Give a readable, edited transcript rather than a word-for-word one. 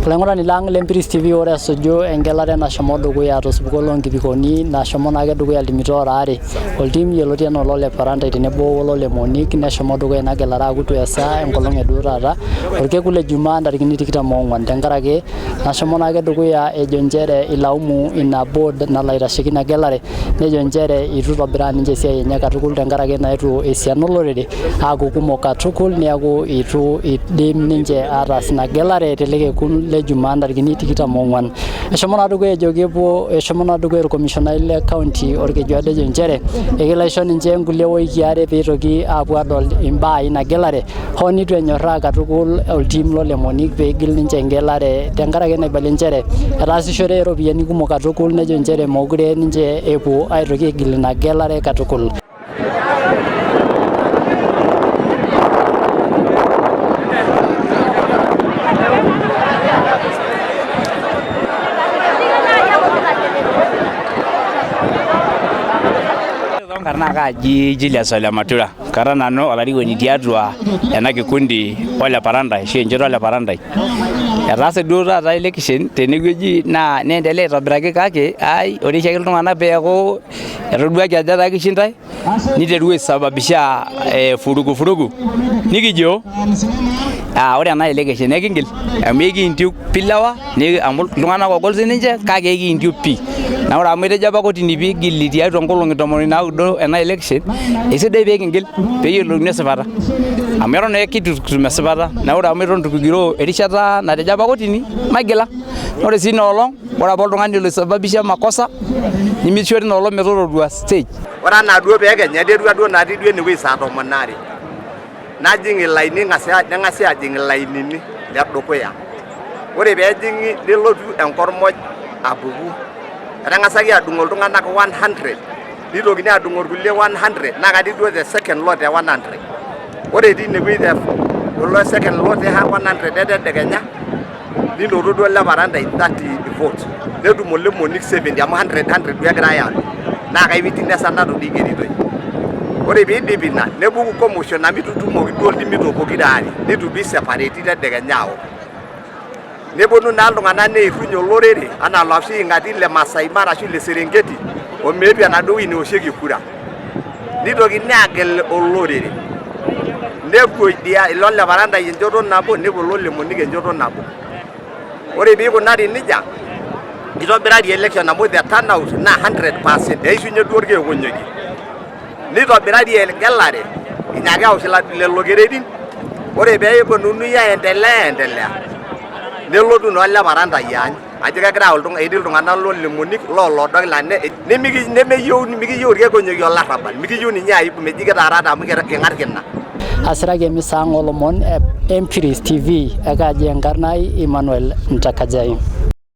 Olang'orani lang l'Empiris TV ore esuju engelare nashomo dukuya Osupuko Loonkipikoni nashomo naake dukuya limitoora are oltim yioloti enaa olole Parantai tenebo olole Monik neshomo dukuya ina gelare akutu esaa enkolong eduo taata orkekun le Jumaa ntarikini 24 tenkaraki nashomo naake dukuya ejo njere ilaumu ina board nalo aitasheki ina gelare nejo njere itu itobiraa ninche esiai enye katukul tenkaraki naetuo esiana olorere aaku kumok katukul neeku itu idim ninche ataas ina gelare telekekun le Jumaa ntarikini 24 eshomo naa dukuya ejo kepuo eshomo naa dukuya irkomishonai le county orkejuado ejo njere ekelo aisho ninche nkulie wiki are peitoki aapuo adol imbaa ina gelare hoo nitu enyorraa katukul oltim lole Monik peigil ninche engelare tenkaraki naibalie njere etaasishore iropiyiani kumok katukul nejo njere mokure ninche epuo aitoki aigil ina gelare katukul. Karena kaji Julius ole Matura karena nanu olarikoni tiatua ena kikundi ole Parantai ashu enchoto ole Parantai etaase duo taata election tenewueji naa neendelea aitobiraki kake ore oshiake iltung'anak peeku etoduaki ajo etaa kishindae niterua aisababisha furugu nikijo ore ena election ekingil amu ekiintiu pilewa amu iltung'anak ogol sininche kake ekiintiu pi na ore amu etejo apa kotini piigili tiatua nkolong'i 90 ena election esidai peekingil peeyiolouni esipata amu eton ekitum esipata na ore amu eton tukigiroo erishata natejo apa kotini maigila ore sii inoolong ore apa oltung'ani loisababisha makosa nimishori inoolong metotodua stage ore anaa duo peekenya ederua duo natii duo enewueji saa 12 najing ilaini neng'asi ajing ilainini ledukuya ore peejing'i nelotu enkormoj apuku etang'asaki adung' iltung'anak 100 nitokini adung' irkulie 100 naa katii duo the second lot e 100 ore etii inewueji ilo second lot e 100 etedekenya nilotu duo le Parantai 30 votes netum ole Monik 70 amu 100 duo egirai aadung' naa kaipitnesa natodi igeritoi ore piidip ina nepuku commotion amu itutumoki duo iltimito pokiraare nitu pisepareti tedekenya ao neponu naa iltung'anak neirunye olorere anaa loshi ing'ati le Masai Mara ashu le Serengeti omeetu enaduo wueji neoshieki kura nitokini aagel olorere nepuo idia ilo le Parantai enchoto nabo nepuo olole Monik enchoto nabo ore piikunari nija itobirari election amu the turnout naa 100% eishunye duo orkeekonyoki nitobirari engelare inyaaki aosh lelo kererin ore peeponunui aendelea nelotu naa ole Parantai aany ajo kegira etii iltung'anak lole Monik loolodok nemeyieu mikiyieu orkeekonyoki olarrabal mikiyieu ninye aibu meji kitaarata amu king'arkina asiraki emisang olomon Empiris TV ekaji enkarnai Emmanuel Ntakajai.